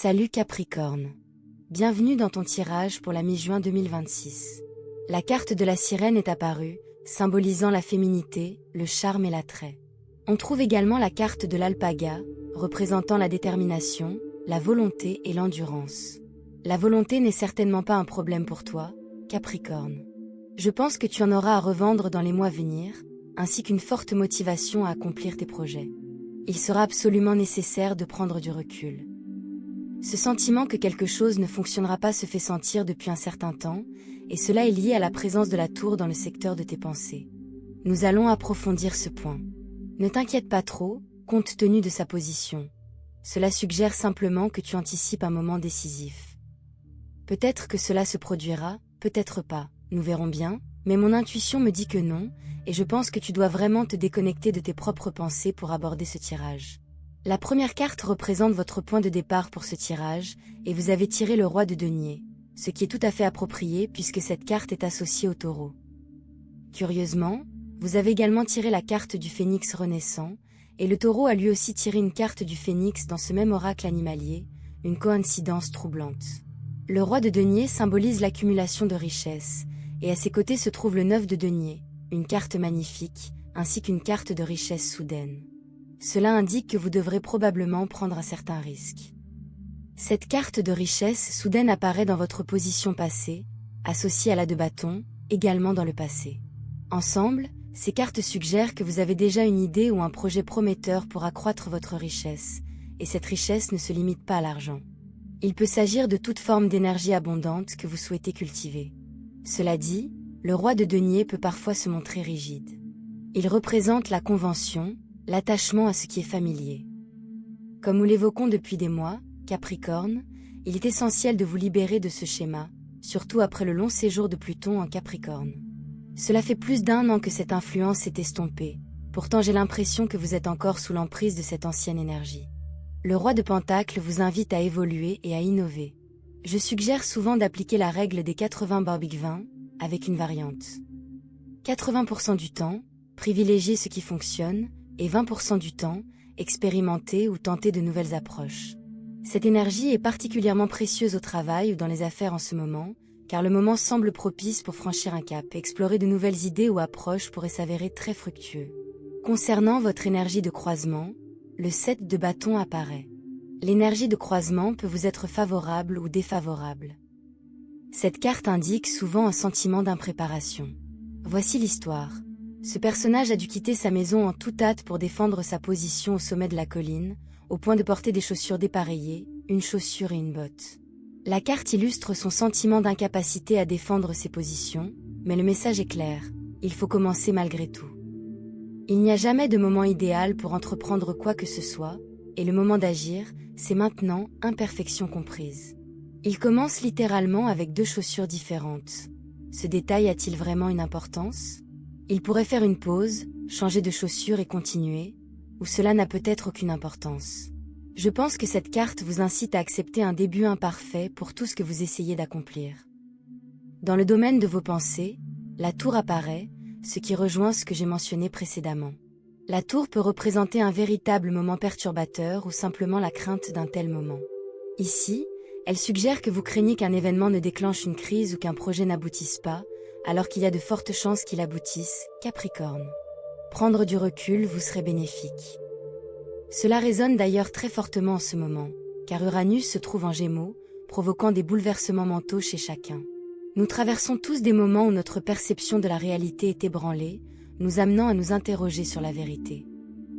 Salut Capricorne. Bienvenue dans ton tirage pour la mi-juin 2026. La carte de la sirène est apparue, symbolisant la féminité, le charme et l'attrait. On trouve également la carte de l'alpaga, représentant la détermination, la volonté et l'endurance. La volonté n'est certainement pas un problème pour toi, Capricorne. Je pense que tu en auras à revendre dans les mois à venir, ainsi qu'une forte motivation à accomplir tes projets. Il sera absolument nécessaire de prendre du recul. Ce sentiment que quelque chose ne fonctionnera pas se fait sentir depuis un certain temps, et cela est lié à la présence de la tour dans le secteur de tes pensées. Nous allons approfondir ce point. Ne t'inquiète pas trop, compte tenu de sa position. Cela suggère simplement que tu anticipes un moment décisif. Peut-être que cela se produira, peut-être pas, nous verrons bien, mais mon intuition me dit que non, et je pense que tu dois vraiment te déconnecter de tes propres pensées pour aborder ce tirage. La première carte représente votre point de départ pour ce tirage, et vous avez tiré le roi de denier, ce qui est tout à fait approprié puisque cette carte est associée au taureau. Curieusement, vous avez également tiré la carte du phénix renaissant, et le taureau a lui aussi tiré une carte du phénix dans ce même oracle animalier, une coïncidence troublante. Le roi de denier symbolise l'accumulation de richesses, et à ses côtés se trouve le 9 de denier, une carte magnifique, ainsi qu'une carte de richesse soudaine. Cela indique que vous devrez probablement prendre un certain risque. Cette carte de richesse soudaine apparaît dans votre position passée, associée à la de bâton, également dans le passé. Ensemble, ces cartes suggèrent que vous avez déjà une idée ou un projet prometteur pour accroître votre richesse, et cette richesse ne se limite pas à l'argent. Il peut s'agir de toute forme d'énergie abondante que vous souhaitez cultiver. Cela dit, le roi de denier peut parfois se montrer rigide. Il représente la convention, l'attachement à ce qui est familier. Comme nous l'évoquons depuis des mois, Capricorne, il est essentiel de vous libérer de ce schéma, surtout après le long séjour de Pluton en Capricorne. Cela fait plus d'1 an que cette influence s'est estompée, pourtant j'ai l'impression que vous êtes encore sous l'emprise de cette ancienne énergie. Le roi de Pentacles vous invite à évoluer et à innover. Je suggère souvent d'appliquer la règle des 80-20, avec une variante. 80% du temps, privilégiez ce qui fonctionne, et 20% du temps, expérimenter ou tenter de nouvelles approches. Cette énergie est particulièrement précieuse au travail ou dans les affaires en ce moment, car le moment semble propice pour franchir un cap. Explorer de nouvelles idées ou approches pourrait s'avérer très fructueux. Concernant votre énergie de croisement, le 7 de bâton apparaît. L'énergie de croisement peut vous être favorable ou défavorable. Cette carte indique souvent un sentiment d'impréparation. Voici l'histoire. Ce personnage a dû quitter sa maison en toute hâte pour défendre sa position au sommet de la colline, au point de porter des chaussures dépareillées, une chaussure et une botte. La carte illustre son sentiment d'incapacité à défendre ses positions, mais le message est clair, il faut commencer malgré tout. Il n'y a jamais de moment idéal pour entreprendre quoi que ce soit, et le moment d'agir, c'est maintenant, imperfection comprise. Il commence littéralement avec 2 chaussures différentes. Ce détail a-t-il vraiment une importance ? Il pourrait faire une pause, changer de chaussure et continuer, ou cela n'a peut-être aucune importance. Je pense que cette carte vous incite à accepter un début imparfait pour tout ce que vous essayez d'accomplir. Dans le domaine de vos pensées, la tour apparaît, ce qui rejoint ce que j'ai mentionné précédemment. La tour peut représenter un véritable moment perturbateur ou simplement la crainte d'un tel moment. Ici, elle suggère que vous craignez qu'un événement ne déclenche une crise ou qu'un projet n'aboutisse pas, alors qu'il y a de fortes chances qu'il aboutisse, Capricorne. Prendre du recul vous serait bénéfique. Cela résonne d'ailleurs très fortement en ce moment, car Uranus se trouve en Gémeaux, provoquant des bouleversements mentaux chez chacun. Nous traversons tous des moments où notre perception de la réalité est ébranlée, nous amenant à nous interroger sur la vérité.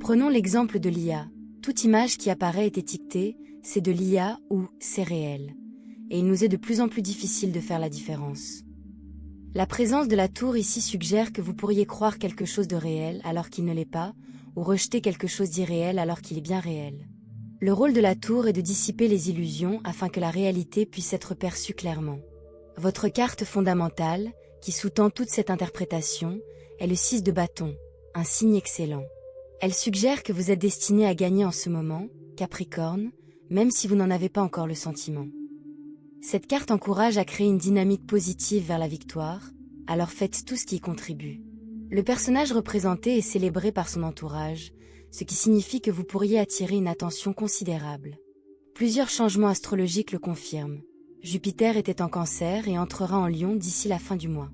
Prenons l'exemple de l'IA. Toute image qui apparaît est étiquetée, c'est de l'IA ou c'est réel. Et il nous est de plus en plus difficile de faire la différence. La présence de la tour ici suggère que vous pourriez croire quelque chose de réel alors qu'il ne l'est pas, ou rejeter quelque chose d'irréel alors qu'il est bien réel. Le rôle de la tour est de dissiper les illusions afin que la réalité puisse être perçue clairement. Votre carte fondamentale, qui sous-tend toute cette interprétation, est le 6 de bâton, un signe excellent. Elle suggère que vous êtes destiné à gagner en ce moment, Capricorne, même si vous n'en avez pas encore le sentiment. Cette carte encourage à créer une dynamique positive vers la victoire, alors faites tout ce qui y contribue. Le personnage représenté est célébré par son entourage, ce qui signifie que vous pourriez attirer une attention considérable. Plusieurs changements astrologiques le confirment. Jupiter était en Cancer et entrera en Lion d'ici la fin du mois.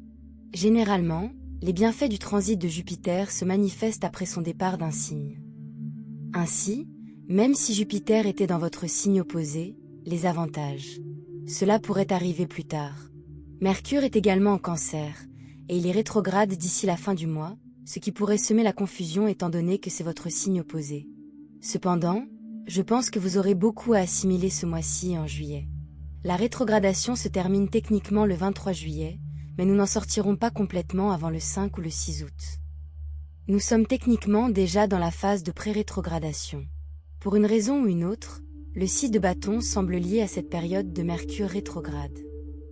Généralement, les bienfaits du transit de Jupiter se manifestent après son départ d'un signe. Ainsi, même si Jupiter était dans votre signe opposé, les avantages. Cela pourrait arriver plus tard. Mercure est également en Cancer, et il est rétrograde d'ici la fin du mois, ce qui pourrait semer la confusion étant donné que c'est votre signe opposé. Cependant, je pense que vous aurez beaucoup à assimiler ce mois-ci en juillet. La rétrogradation se termine techniquement le 23 juillet, mais nous n'en sortirons pas complètement avant le 5 ou le 6 août. Nous sommes techniquement déjà dans la phase de pré-rétrogradation. Pour une raison ou une autre, le 6 de bâton semble lié à cette période de Mercure rétrograde.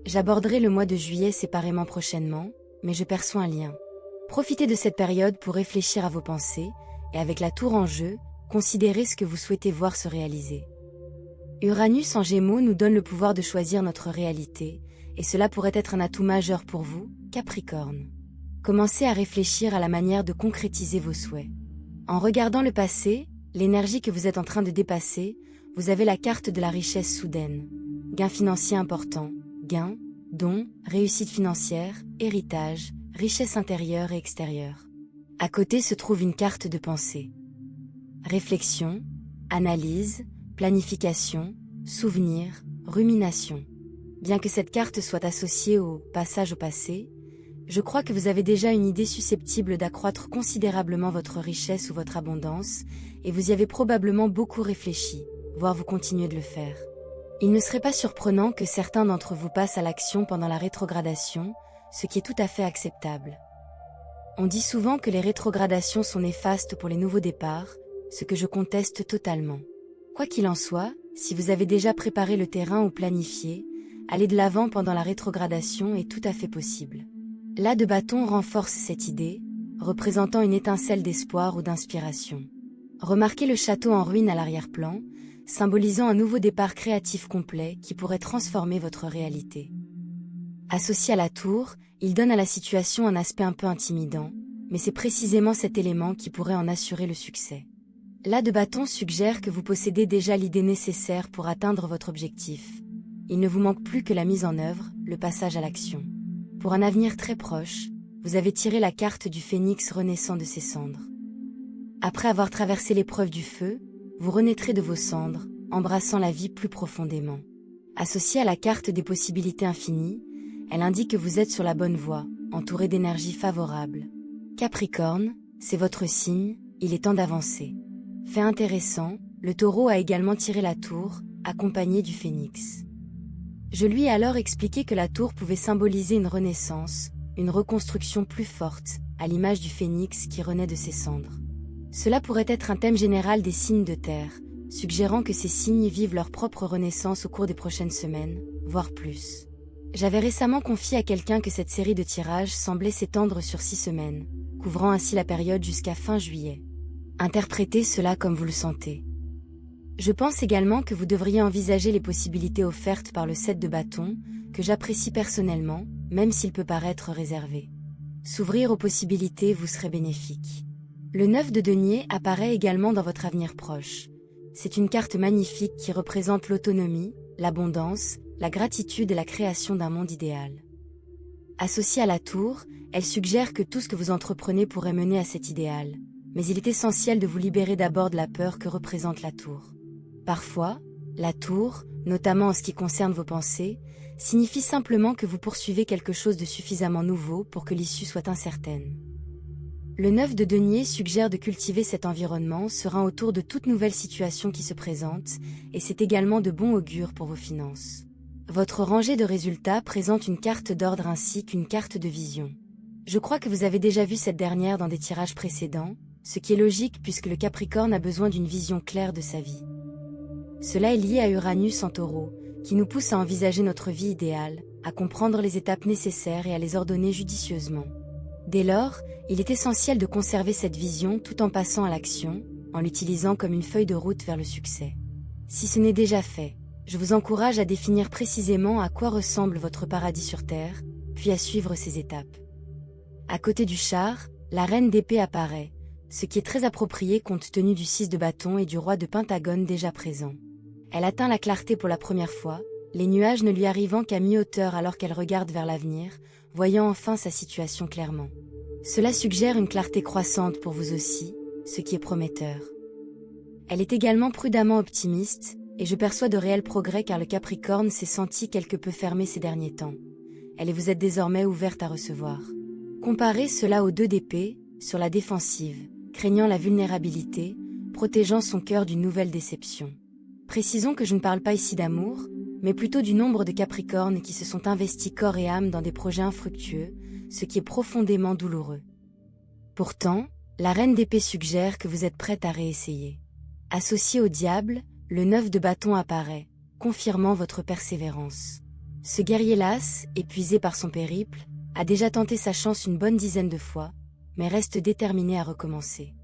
J'aborderai le mois de juillet séparément prochainement, mais je perçois un lien. Profitez de cette période pour réfléchir à vos pensées, et avec la tour en jeu, considérez ce que vous souhaitez voir se réaliser. Uranus en Gémeaux nous donne le pouvoir de choisir notre réalité, et cela pourrait être un atout majeur pour vous, Capricorne. Commencez à réfléchir à la manière de concrétiser vos souhaits. En regardant le passé, l'énergie que vous êtes en train de dépasser, vous avez la carte de la richesse soudaine. Gains financiers importants, gains, dons, réussite financière, héritage, richesse intérieure et extérieure. À côté se trouve une carte de pensée. Réflexion, analyse, planification, souvenir, rumination. Bien que cette carte soit associée au passage au passé, je crois que vous avez déjà une idée susceptible d'accroître considérablement votre richesse ou votre abondance, et vous y avez probablement beaucoup réfléchi, voire vous continuez de le faire. Il ne serait pas surprenant que certains d'entre vous passent à l'action pendant la rétrogradation, ce qui est tout à fait acceptable. On dit souvent que les rétrogradations sont néfastes pour les nouveaux départs, ce que je conteste totalement. Quoi qu'il en soit, si vous avez déjà préparé le terrain ou planifié, aller de l'avant pendant la rétrogradation est tout à fait possible. L'As de bâton renforce cette idée, représentant une étincelle d'espoir ou d'inspiration. Remarquez le château en ruine à l'arrière-plan, symbolisant un nouveau départ créatif complet qui pourrait transformer votre réalité. Associé à la tour, il donne à la situation un aspect un peu intimidant, mais c'est précisément cet élément qui pourrait en assurer le succès. L'As de bâton suggère que vous possédez déjà l'idée nécessaire pour atteindre votre objectif. Il ne vous manque plus que la mise en œuvre, le passage à l'action. Pour un avenir très proche, vous avez tiré la carte du phénix renaissant de ses cendres. Après avoir traversé l'épreuve du feu, vous renaîtrez de vos cendres, embrassant la vie plus profondément. Associée à la carte des possibilités infinies, elle indique que vous êtes sur la bonne voie, entouré d'énergie favorable. Capricorne, c'est votre signe, il est temps d'avancer. Fait intéressant, le taureau a également tiré la tour, accompagné du phénix. Je lui ai alors expliqué que la tour pouvait symboliser une renaissance, une reconstruction plus forte, à l'image du phénix qui renaît de ses cendres. Cela pourrait être un thème général des signes de terre, suggérant que ces signes vivent leur propre renaissance au cours des prochaines semaines, voire plus. J'avais récemment confié à quelqu'un que cette série de tirages semblait s'étendre sur 6 semaines, couvrant ainsi la période jusqu'à fin juillet. Interprétez cela comme vous le sentez. Je pense également que vous devriez envisager les possibilités offertes par le 7 de bâton, que j'apprécie personnellement, même s'il peut paraître réservé. S'ouvrir aux possibilités vous serait bénéfique. Le 9 de denier apparaît également dans votre avenir proche. C'est une carte magnifique qui représente l'autonomie, l'abondance, la gratitude et la création d'un monde idéal. Associée à la tour, elle suggère que tout ce que vous entreprenez pourrait mener à cet idéal, mais il est essentiel de vous libérer d'abord de la peur que représente la tour. Parfois, la tour, notamment en ce qui concerne vos pensées, signifie simplement que vous poursuivez quelque chose de suffisamment nouveau pour que l'issue soit incertaine. Le 9 de denier suggère de cultiver cet environnement serein autour de toute nouvelle situation qui se présente, et c'est également de bon augure pour vos finances. Votre rangée de résultats présente une carte d'ordre ainsi qu'une carte de vision. Je crois que vous avez déjà vu cette dernière dans des tirages précédents, ce qui est logique puisque le Capricorne a besoin d'une vision claire de sa vie. Cela est lié à Uranus en Taureau, qui nous pousse à envisager notre vie idéale, à comprendre les étapes nécessaires et à les ordonner judicieusement. Dès lors, il est essentiel de conserver cette vision tout en passant à l'action, en l'utilisant comme une feuille de route vers le succès. Si ce n'est déjà fait, je vous encourage à définir précisément à quoi ressemble votre paradis sur Terre, puis à suivre ces étapes. À côté du char, la reine d'épée apparaît, ce qui est très approprié compte tenu du 6 de bâton et du roi de pentagone déjà présent. Elle atteint la clarté pour la première fois, les nuages ne lui arrivant qu'à mi-hauteur alors qu'elle regarde vers l'avenir, voyant enfin sa situation clairement. Cela suggère une clarté croissante pour vous aussi, ce qui est prometteur. Elle est également prudemment optimiste, et je perçois de réels progrès car le Capricorne s'est senti quelque peu fermé ces derniers temps. Elle et vous êtes désormais ouverte à recevoir. Comparez cela aux 2 d'épée, sur la défensive, craignant la vulnérabilité, protégeant son cœur d'une nouvelle déception. Précisons que je ne parle pas ici d'amour, mais plutôt du nombre de Capricornes qui se sont investis corps et âme dans des projets infructueux, ce qui est profondément douloureux. Pourtant, la reine d'épée suggère que vous êtes prête à réessayer. Associé au diable, le 9 de bâton apparaît, confirmant votre persévérance. Ce guerrier las, épuisé par son périple, a déjà tenté sa chance une bonne dizaine de fois, mais reste déterminé à recommencer.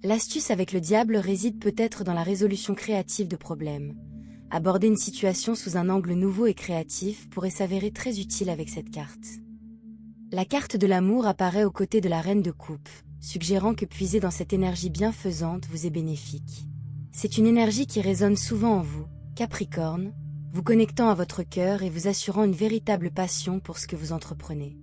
L'astuce avec le diable réside peut-être dans la résolution créative de problèmes. Aborder une situation sous un angle nouveau et créatif pourrait s'avérer très utile avec cette carte. La carte de l'amour apparaît aux côtés de la reine de coupe, suggérant que puiser dans cette énergie bienfaisante vous est bénéfique. C'est une énergie qui résonne souvent en vous, Capricorne, vous connectant à votre cœur et vous assurant une véritable passion pour ce que vous entreprenez.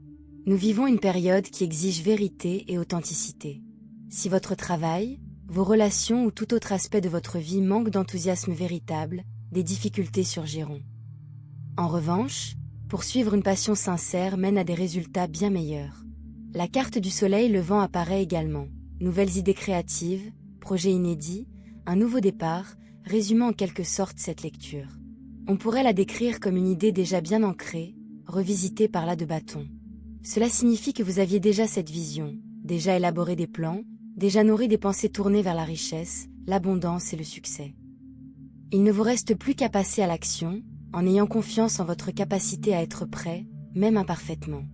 Nous vivons une période qui exige vérité et authenticité. Si votre travail, vos relations ou tout autre aspect de votre vie manque d'enthousiasme véritable, des difficultés surgiront. En revanche, poursuivre une passion sincère mène à des résultats bien meilleurs. La carte du soleil levant apparaît également. Nouvelles idées créatives, projets inédits, un nouveau départ, résumant en quelque sorte cette lecture. On pourrait la décrire comme une idée déjà bien ancrée, revisitée par l'as de bâton. Cela signifie que vous aviez déjà cette vision, déjà élaboré des plans, déjà nourri des pensées tournées vers la richesse, l'abondance et le succès. Il ne vous reste plus qu'à passer à l'action, en ayant confiance en votre capacité à être prêt, même imparfaitement.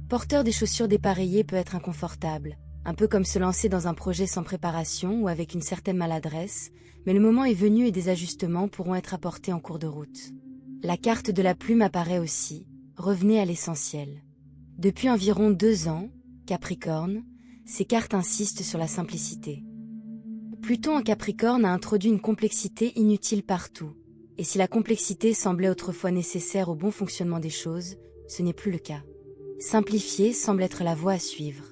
Porteur des chaussures dépareillées peut être inconfortable, un peu comme se lancer dans un projet sans préparation ou avec une certaine maladresse, mais le moment est venu et des ajustements pourront être apportés en cours de route. La carte de la plume apparaît aussi, revenez à l'essentiel. Depuis environ 2 ans, Capricorne, ces cartes insistent sur la simplicité. Pluton en Capricorne a introduit une complexité inutile partout, et si la complexité semblait autrefois nécessaire au bon fonctionnement des choses, ce n'est plus le cas. Simplifier semble être la voie à suivre.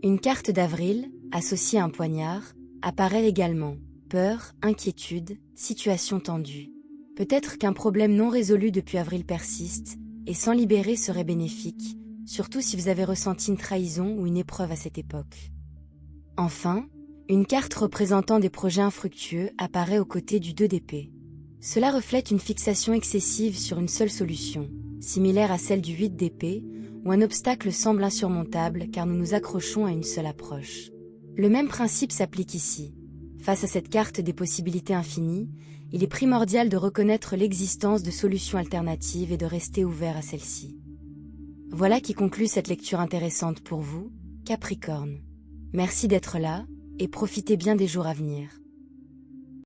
Une carte d'avril, associée à un poignard, apparaît également. Peur, inquiétude, situation tendue. Peut-être qu'un problème non résolu depuis avril persiste, et s'en libérer serait bénéfique, surtout si vous avez ressenti une trahison ou une épreuve à cette époque. Enfin, une carte représentant des projets infructueux apparaît aux côtés du 2 d'épée. Cela reflète une fixation excessive sur une seule solution, similaire à celle du 8 d'épée, où un obstacle semble insurmontable car nous nous accrochons à une seule approche. Le même principe s'applique ici. Face à cette carte des possibilités infinies, il est primordial de reconnaître l'existence de solutions alternatives et de rester ouvert à celles-ci. Voilà qui conclut cette lecture intéressante pour vous, Capricorne. Merci d'être là, et profitez bien des jours à venir.